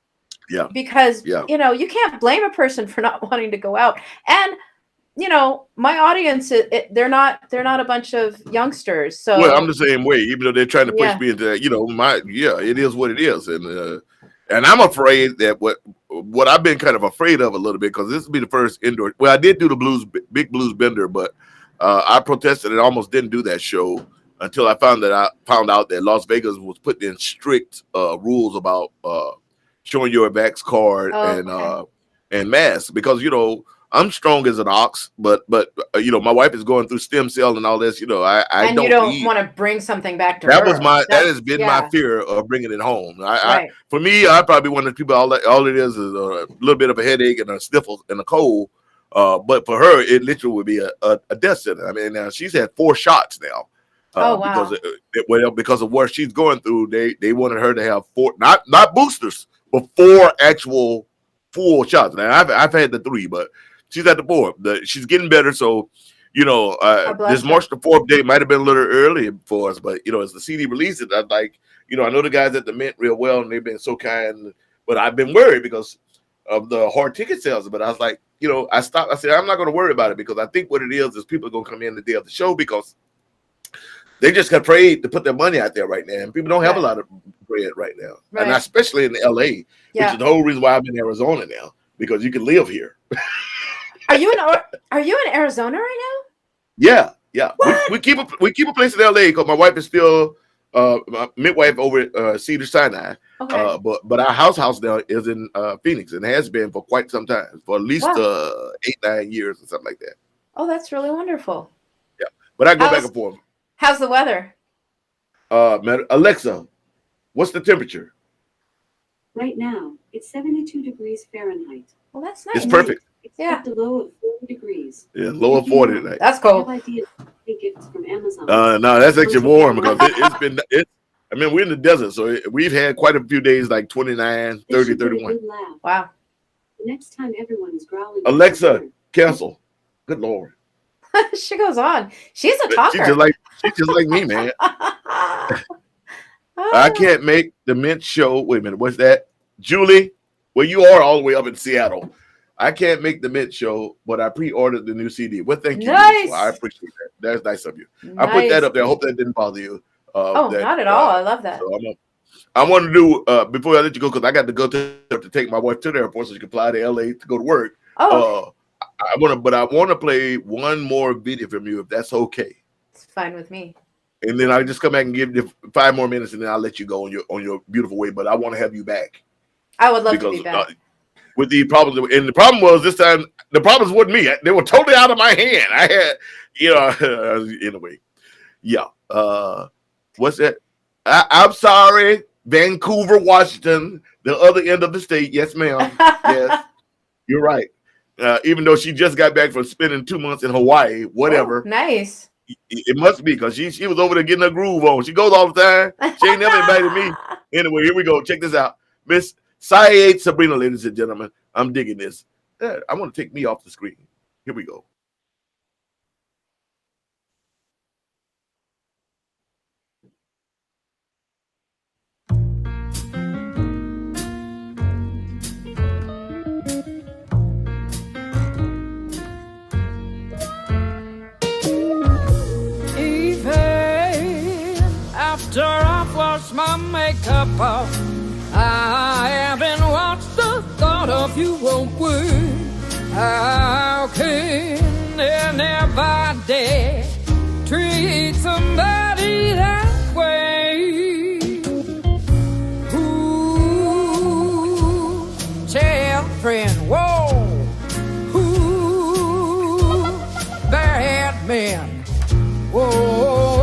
Yeah. Because, you can't blame a person for not wanting to go out. And, my audience, they're not a bunch of youngsters. So well, I'm the same way, even though they're trying to push me into that, it is what it is. And I'm afraid that what I've been kind of afraid of a little bit, because this will be the first indoor. Well, I did do the big blues bender, but I protested and almost didn't do that show until I found out that Las Vegas was putting in strict rules about showing your vax card and masks, because I'm strong as an ox, but my wife is going through stem cell and all this. I don't want to bring something back to that her. That has been my fear of bringing it home. Right. For me, I probably one of the people. All it is a little bit of a headache and a sniffle and a cold. But for her, it literally would be a death sentence. I mean, now she's had 4 shots now. Wow. Because of what she's going through, they wanted her to have 4, not boosters, but 4 actual full shots. Now I've had the 3, but she's at the 4. She's getting better. So, this March the 4th day might have been a little early for us, but as the CD releases, I know the guys at the Mint real well, and they've been so kind. But I've been worried because of the hard ticket sales. But I was like, I stopped. I said, I'm not going to worry about it, because I think what it is people are going to come in the day of the show because they just got afraid to put their money out there right now, and people don't have a lot of bread right now, and especially in LA, which is the whole reason why I'm in Arizona now, because you can live here. Are you in Arizona right now? Yeah. We keep a place in LA because my wife is still my midwife over at Cedar Sinai. Okay. But our house now is in Phoenix, and has been for quite some time, for at least 8-9 years or something like that. Oh, that's really wonderful. Yeah, but I go back and forth. How's the weather? Alexa, what's the temperature? Right now, it's 72 degrees Fahrenheit. Well, that's nice. It's perfect. Expect a low of 40 degrees. Yeah, low of 40 tonight. That's cool. I think it's from Amazon. No, that's actually warm, because we're in the desert, so we've had quite a few days like 29, 30, 31. Wow. The next time everyone is growling. Alexa, cancel. Good Lord. She goes on. She's a talker. She's just like me, man. I can't make the Mint show. Wait a minute, what's that? Julie, well, you are all the way up in Seattle. I can't make the Mint show, but I pre-ordered the new CD. Well, thank you. Nice. Well, I appreciate that. That's nice of you. Nice. I put that up there. I hope that didn't bother you. Not at all. I love that. So I want to do before I let you go, because I got to go to take my wife to the airport so she can fly to LA to go to work. I want to play one more video from you, if that's okay. It's fine with me. And then I'll just come back and give you 5 more minutes, and then I'll let you go on your beautiful way. But I want to have you back. I would love to be back. with these problems. And the problem was this time, the problems wasn't me. They were totally out of my hand. I had, anyway. Yeah. What's that? I'm sorry, Vancouver, Washington, the other end of the state. Yes, ma'am. Yes, you're right. Even though she just got back from spending 2 months in Hawaii, whatever. Oh, nice. It must be because she was over there getting her groove on. She goes all the time. She ain't never invited me. Anyway, here we go. Check this out. Miss Sayed Sabrina, ladies and gentlemen. I'm digging this. I want to take me off the screen. Here we go. After I've washed my makeup off, I haven't watched the thought of you away. How can anybody treat somebody that way? Ooh, children, whoa, ooh, bad men, whoa.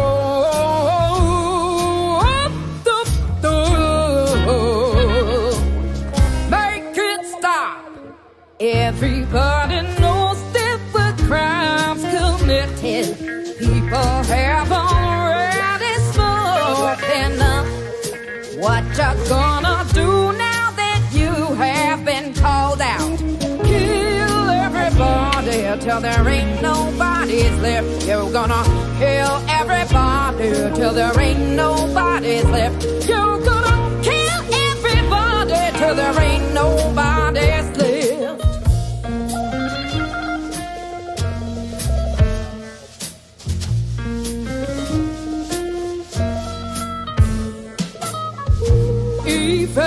Everybody knows there were crimes committed. People have already spoken up. What you gonna do now that you have been called out? Kill everybody till there ain't nobody's left. You're gonna kill everybody till there ain't nobody's left. You're gonna kill everybody till there ain't nobody's left. Even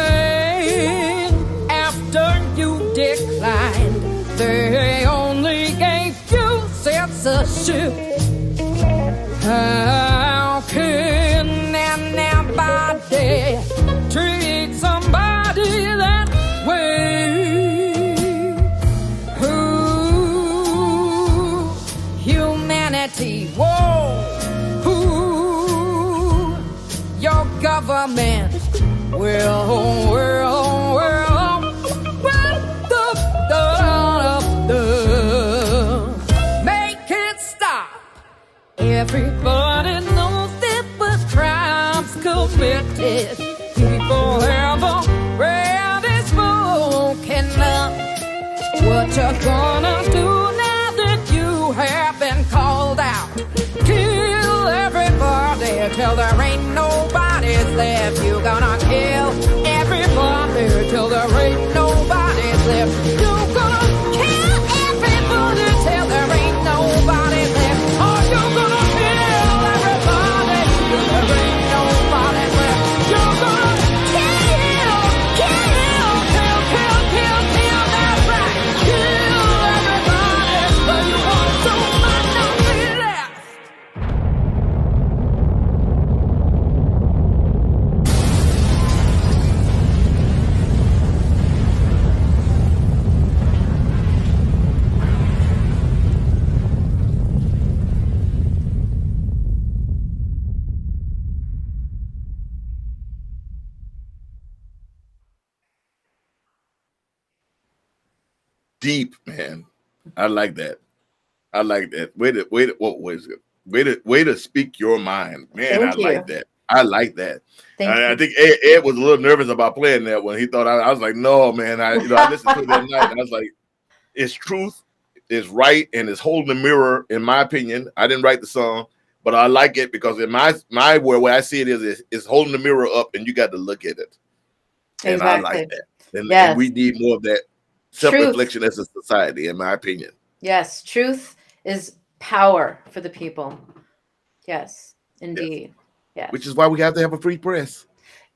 after you declined, they only gave you censorship. How can anybody treat somebody that way? Ooh, humanity, whoa, ooh, your government will make it stop. Everybody knows there were crimes committed. People have already spoken up. What you gonna do now that you have been called out? Kill everybody till there ain't nobody's left. You gonna kill everybody till there ain't nobody's left. You gonna kill everybody till there ain't nobody's left. Or you gonna kill everybody till there ain't nobody's left. You're gonna kill, that's right. Kill everybody, but you want so much to be left. Deep, man. I like that. I like that. Way to speak your mind, man. Thank you. Like that. I like that. Thank I you. think Ed was a little nervous about playing that one. He thought I was like, no, man. I listened to it that night, and I was like, it's truth, it's right, and it's holding the mirror. In my opinion, I didn't write the song, but I like it because in my way I see it is it's holding the mirror up, and you got to look at it. And Exactly. I like that. And Yes. we need more of that self-reflection as a society, in my opinion. Yes, truth is power for the people. Yes, indeed. Yes. Which is why we have to have a free press.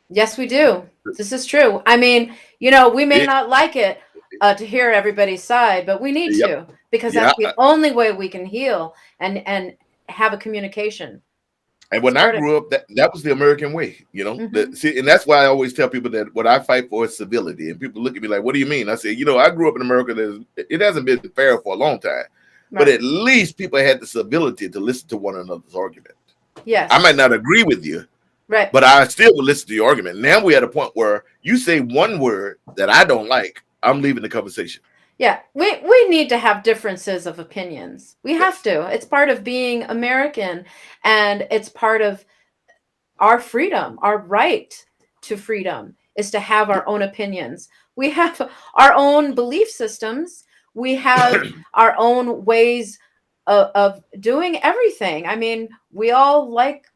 Yes, we do. This is true. I mean, we may not like it to hear everybody's side, but we need to, because that's the only way we can heal and have a communication. And when I grew up, that was the American way, you know. See, and that's why I always tell people that what I fight for is civility. And people look at me like, "What do you mean?" I say, I grew up in America. It hasn't been fair for a long time, but at least people had the civility to listen to one another's argument. Yes, I might not agree with you, right, but I still will listen to your argument. Now we're at a point where you say one word that I don't like, I'm leaving the conversation. Yeah, we need to have differences of opinions. We have to. It's part of being American, and it's part of our freedom, our right to freedom is to have our own opinions. We have our own belief systems. We have our own ways of doing everything. I mean, we all like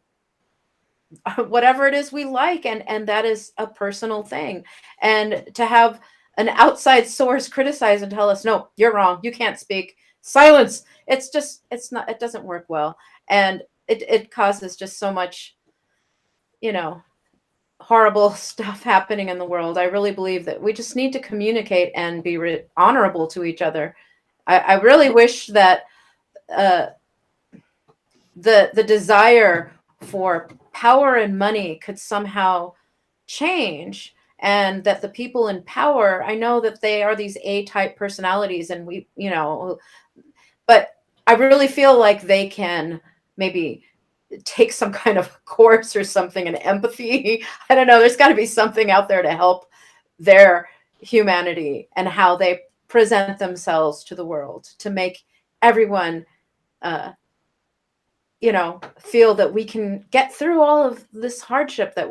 whatever it is we like, and that is a personal thing. And to have an outside source criticize and tell us, no, you're wrong, you can't speak, silence, it's not, it doesn't work well. And it causes just so much, horrible stuff happening in the world. I really believe that we just need to communicate and be honorable to each other. I really wish that the desire for power and money could somehow change, and that the people in power, I know that they are these A-type personalities, and but I really feel like they can maybe take some kind of course or something in empathy. I don't know. There's got to be something out there to help their humanity and how they present themselves to the world, to make everyone, feel that we can get through all of this hardship that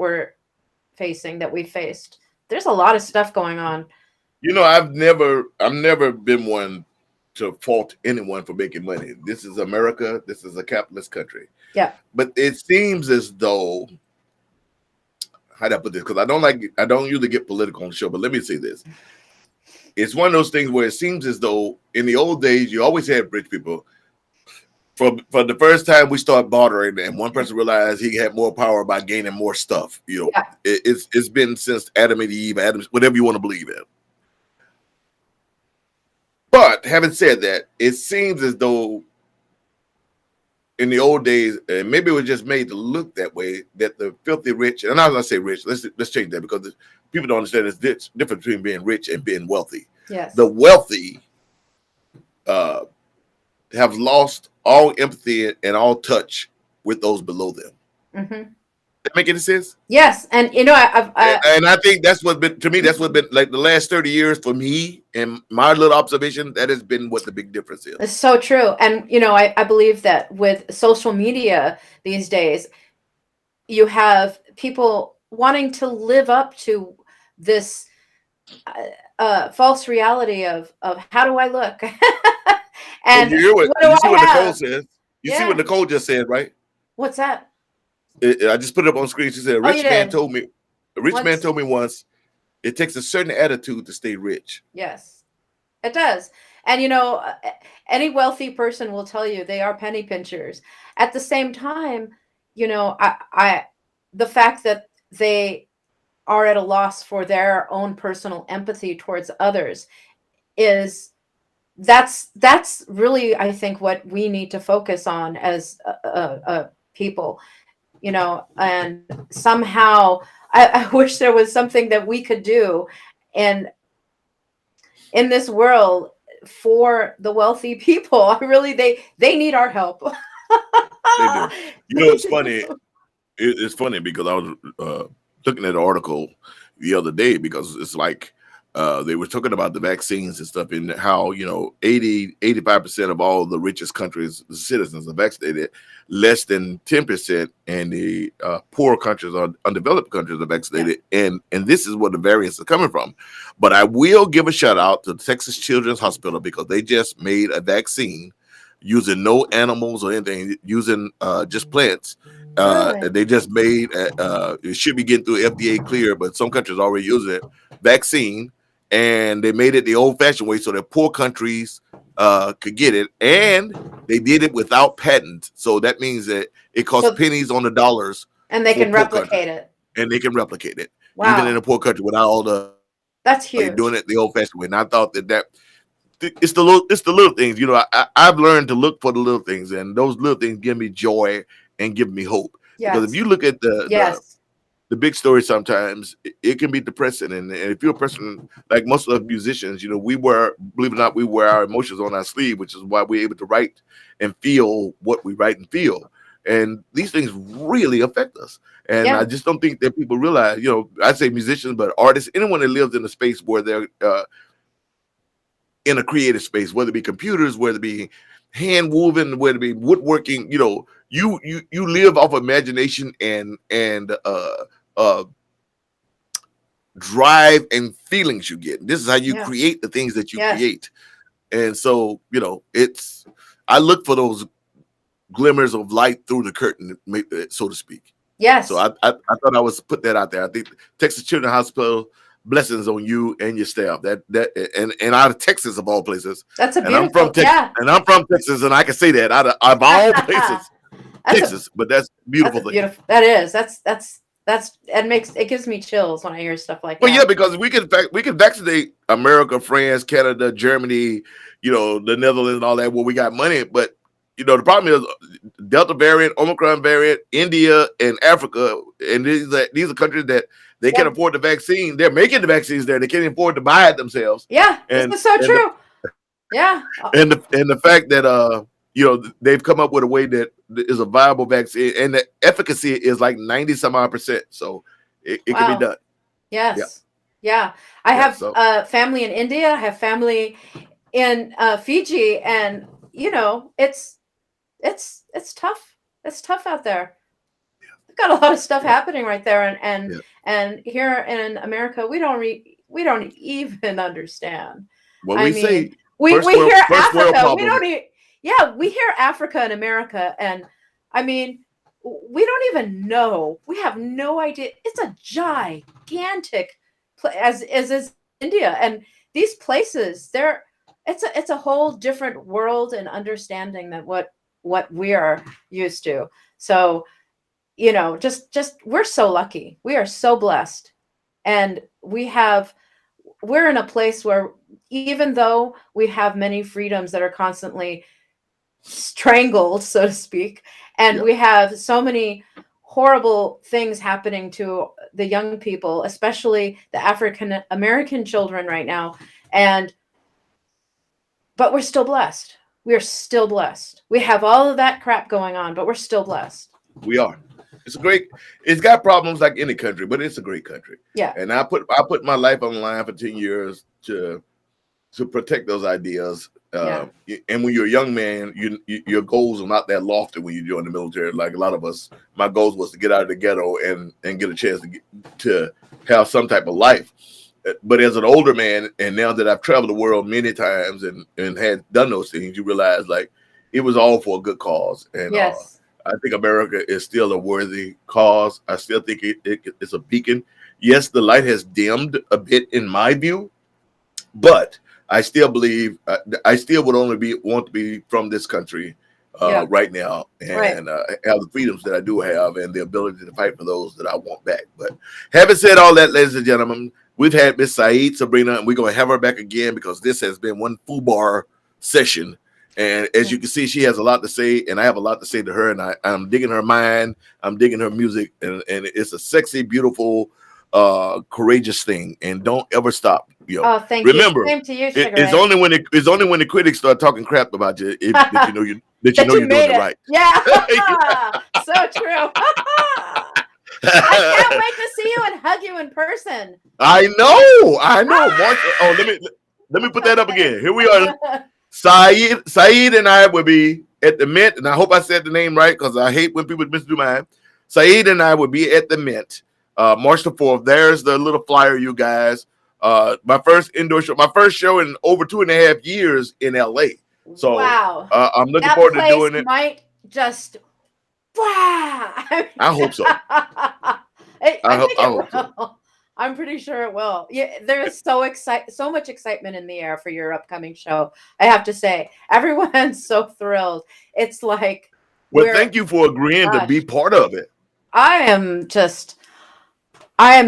we've faced. There's a lot of stuff going on. I've never been one to fault anyone for making money. This is America. This is a capitalist country. Yeah. But it seems as though, how do I put this? Because I don't usually get political on the show, but let me say this. It's one of those things where it seems as though in the old days, you always had rich people. For the first time we start bartering, and one person realized he had more power by gaining more stuff. Yeah. It's been since Adam and Eve, whatever you want to believe in. But having said that, it seems as though in the old days, and maybe it was just made to look that way, that the filthy rich, and I'm not going to say rich, let's change that, because people don't understand there's difference between being rich and being wealthy. Yes. The wealthy have lost all empathy and all touch with those below them. Mm-hmm. That make any sense? Yes, and I think that's what's been like the last 30 years for me, and my little observation, that has been what the big difference is. It's so true. And I believe that with social media these days, you have people wanting to live up to this false reality of how do I look? And you hear what Nicole says. You see what Nicole just said, right? What's that? I just put it up on screen. She said, "A rich man told me once, it takes a certain attitude to stay rich." Yes, it does. And any wealthy person will tell you they are penny pinchers. At the same time, the fact that they are at a loss for their own personal empathy towards others that's really, I think, what we need to focus on as people. And somehow I wish there was something that we could do in this world for the wealthy people. I really, they need our help. They do. It's funny. It's funny because I was looking at an article the other day, because it's like they were talking about the vaccines and stuff, and how 85% of all the richest countries, the citizens, are vaccinated. Less than 10% in the poor countries or undeveloped countries are vaccinated. Yeah. And this is where the variance is coming from. But I will give a shout out to the Texas Children's Hospital, because they just made a vaccine using no animals or anything, using just plants. Really? They just made it should be getting through FDA clear, but some countries already using it, vaccine, and they made it the old-fashioned way so that poor countries could get it, and they did it without patent. So that means that it costs pennies on the dollars, and they can replicate it. And they can replicate it, wow, even in a poor country, without all the. That's huge. Doing it the old-fashioned way, and I thought that it's the little things. I've learned to look for the little things, and those little things give me joy and give me hope. Because if Yes. you look at Yes. the big story, sometimes it can be depressing. And if you're a person like most of the musicians, we wear, believe it or not, we wear our emotions on our sleeve, which is why we're able to write and feel what we write and feel. And these things really affect us. And I Yeah. just don't think that people realize, I say musicians, but artists, anyone that lives in a space where they're in a creative space, whether it be computers, whether it be hand woven, whether it be woodworking, you live off imagination and uh drive and feelings you get. This is how you Yeah. create the things that you Yes. create. And so, I look for those glimmers of light through the curtain, so to speak. Yes. So I thought I was put that out there. I think Texas Children's Hospital, blessings on you and your staff. And out of Texas of all places. That's a And I'm from beautiful. Texas. Yeah. And I'm from Texas, and I can say that out of all places, That's a Texas. But that's a beautiful thing. beautiful. That is. That's it gives me chills when I hear stuff like Well, that. yeah, because we can vaccinate America, France, Canada, Germany, the Netherlands, and all that where we got money. But the problem is Delta variant, Omicron variant, India, and Africa, and these are countries that they Yeah. can't afford the vaccine. They're making the vaccines there. They can't afford to buy it themselves. Yeah. And This is so and true. Yeah. the fact that they've come up with a way that is a viable vaccine, and the efficacy is like 90 some odd percent. So it can Wow. be done. Yes. Yeah. I Yeah, have family in India. I have family in Fiji, and it's tough. It's tough out there. We've got a lot of stuff happening right there, and here in America, we don't even understand. Well, I we mean, say we first hear world Africa. We problem. don't we hear Africa in America, and I mean, we don't even know. We have no idea. It's a gigantic as is India, and these places. It's a whole different world and understanding than what we are used to. So just we're so lucky. We are so blessed, and we're in a place where even though we have many freedoms that are constantly strangled, so to speak, and we have so many horrible things happening to the young people, especially the African American children right now, but we're still blessed. We are still blessed. We have all of that crap going on, but we're still blessed. We are. It's got problems like any country, but it's a great country. Yeah. And I put my life on the line for 10 years to protect those ideas. And when you're a young man, your goals are not that lofty when you join the military. Like a lot of us, my goals was to get out of the ghetto and get a chance to have some type of life. But as an older man, and now that I've traveled the world many times and had done those things, you realize like it was all for a good cause. And yes. I think America is still a worthy cause. I still think it's a beacon. Yes, the light has dimmed a bit in my view, but I still believe I still would only want to be from this country right now and have the freedoms that I do have and the ability to fight for those that I want back. But having said all that, ladies and gentlemen, we've had Miss Sayed Sabrina, and we're going to have her back again because this has been one FUBAR session. And as you can see, she has a lot to say, and I have a lot to say to her. And I'm digging her mind, I'm digging her music, and it's a sexy, beautiful, courageous thing. And don't ever stop. Oh, thank Remember, you. Same to you, it's only when the critics start talking crap about you that you know you're doing it right. Yeah, so true. I can't wait to see you and hug you in person. I know. March, let me put that up again. Here we are. Sayed and I will be at the Mint, and I hope I said the name right because I hate when people misdo mine. Sayed and I will be at the Mint, March the 4th. There's the little flyer, you guys. My first indoor show, my first show in over 2.5 years in LA. So wow, I'm looking forward to doing it. Might just wow. I hope so. I think it will. So. I'm pretty sure it will. Yeah, there's so much excitement in the air for your upcoming show. I have to say, everyone's so thrilled. It's like, well, thank you for agreeing to be part of it. I am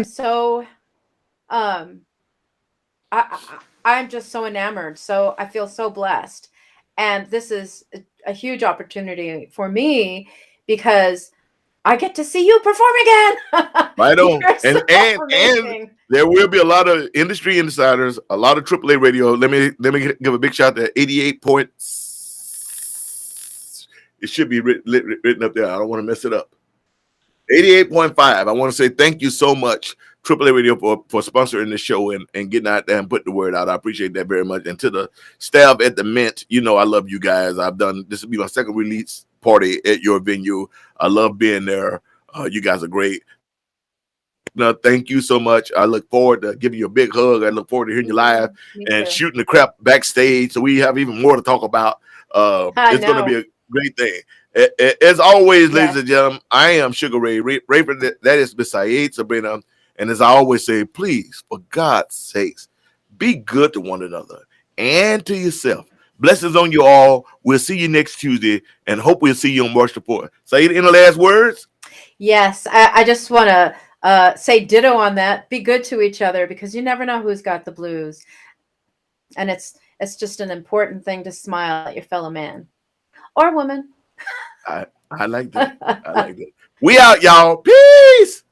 so, I'm just so enamored. So I feel so blessed, and this is a huge opportunity for me because I get to see you perform again. Right on. You're so And amazing. there will be a lot of industry insiders, a lot of AAA radio. Let me give a big shout to 88 points. It should be written up there. I don't want to mess it up. 88.5. I want to say thank you so much, AAA Radio, for sponsoring the show and getting out there and putting the word out. I appreciate that very much. And to the staff at the Mint, you know I love you guys. This will be my second release party at your venue. I love being there. You guys are great. No, thank you so much. I look forward to giving you a big hug. I look forward to hearing you live and shooting the crap backstage. So we have even more to talk about. It's going to be a great thing. As always, ladies and gentlemen, I am Sugar Ray. That is Miss Sayed Sabrina. And as I always say, please, for God's sakes, be good to one another and to yourself. Blessings on you all. We'll see you next Tuesday and hope we'll see you on March the 4th. Sayed, any last words? Yes, I just want to say ditto on that. Be good to each other because you never know who's got the blues. And it's just an important thing to smile at your fellow man or woman. I like that. I like that. We out, y'all. Peace.